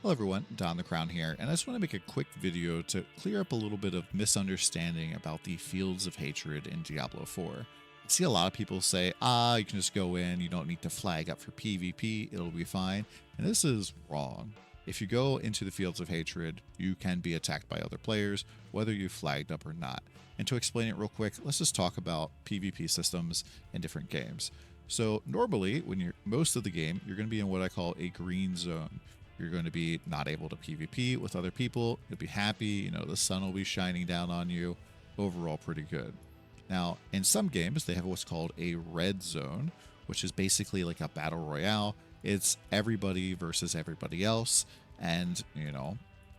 Hello everyone, DonTheCrown here, and I just want to make a quick video to clear up a little bit of misunderstanding about the Fields of Hatred in Diablo 4. I see a lot of people say, you can just go in, you don't need to flag up for PvP, it'll be fine, and this is wrong. If you go into the Fields of Hatred, you can be attacked by other players, whether you flagged up or not. And to explain it real quick, let's just talk about PvP systems in different games. So normally, when you're most of the game, you're going to be in what I call a green zone. You're going to be not able to PvP with other people. You'll be happy, the sun will be shining down on you. Overall, pretty good. Now, in some games, they have what's called a red zone, which is basically like a battle royale. It's everybody versus everybody else. And,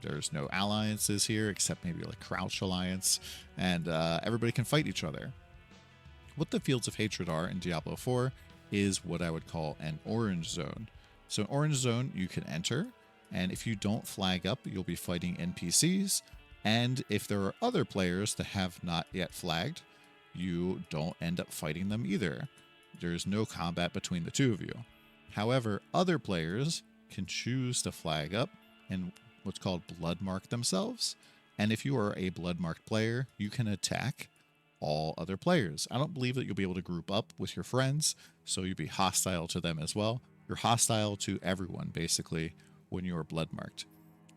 there's no alliances here except maybe like Crouch Alliance. And everybody can fight each other. What the Fields of Hatred are in Diablo 4 is what I would call an orange zone. So an orange zone you can enter, and if you don't flag up, you'll be fighting NPCs, and if there are other players that have not yet flagged, you don't end up fighting them either. There's no combat between the two of you. However, other players can choose to flag up and what's called blood mark themselves, and if you are a blood marked player, you can attack all other players. I don't believe that you'll be able to group up with your friends, so you'll be hostile to them as well. You're hostile to everyone, basically, when you're blood marked.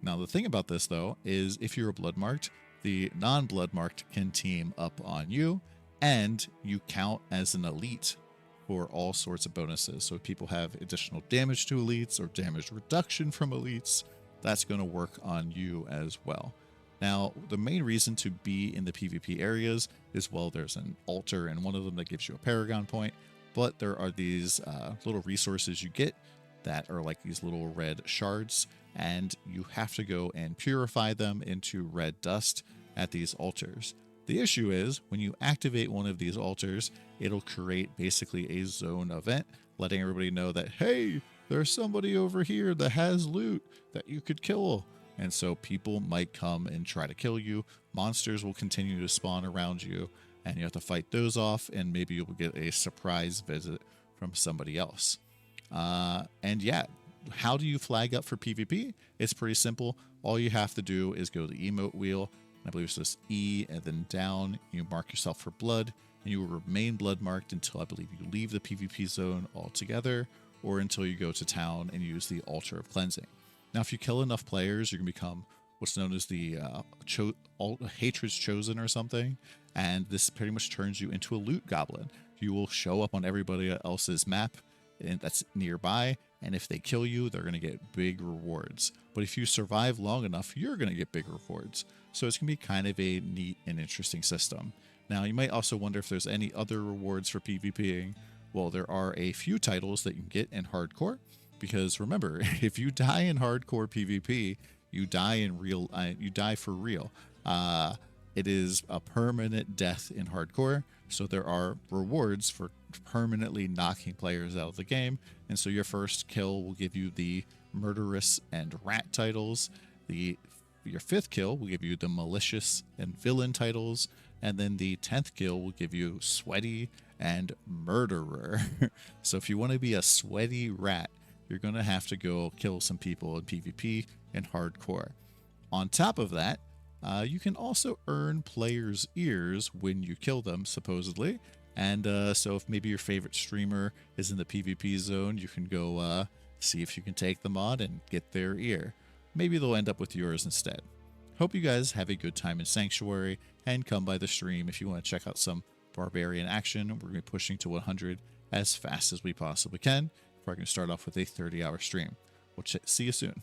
Now, the thing about this, though, is if you're blood marked, the non-blood marked can team up on you, and you count as an elite for all sorts of bonuses. So if people have additional damage to elites or damage reduction from elites, that's going to work on you as well. Now, the main reason to be in the PvP areas is, well, there's an altar in one of them that gives you a paragon point, but there are these little resources you get that are like these little red shards, and you have to go and purify them into red dust at these altars. The issue is, when you activate one of these altars, it'll create basically a zone event, letting everybody know that, hey, there's somebody over here that has loot that you could kill. And so people might come and try to kill you. Monsters will continue to spawn around you, and you have to fight those off, and maybe you'll get a surprise visit from somebody else. And yeah, how do you flag up for PvP? It's pretty simple. All you have to do is go to the emote wheel, and I believe it's just E and then down. You mark yourself for blood, and you will remain blood marked until I believe you leave the PvP zone altogether, or until you go to town and use the altar of cleansing. Now, if you kill enough players, you can become what's known as the Hatred's Chosen or something, and this pretty much turns you into a loot goblin. You will show up on everybody else's map and that's nearby, and if they kill you, they're going to get big rewards. But if you survive long enough, you're going to get big rewards. So it's going to be kind of a neat and interesting system. Now, you might also wonder if there's any other rewards for PvPing. Well, there are a few titles that you can get in hardcore, because remember, if you die in hardcore PvP, you die in real. You die for real. It is a permanent death in hardcore, so there are rewards for permanently knocking players out of the game. And so your first kill will give you the murderous and rat titles. Your fifth kill will give you the malicious and villain titles, and then the 10th kill will give you sweaty and murderer. So if you want to be a sweaty rat, you're going to have to go kill some people in PvP and hardcore. On top of that, you can also earn players' ears when you kill them, supposedly. And so if maybe your favorite streamer is in the PvP zone, you can go see if you can take them on and get their ear. Maybe they'll end up with yours instead. Hope you guys have a good time in Sanctuary, and come by the stream if you want to check out some barbarian action. We're going to be pushing to 100 as fast as we possibly can. We're going to start off with a 30-hour stream. We'll see you soon.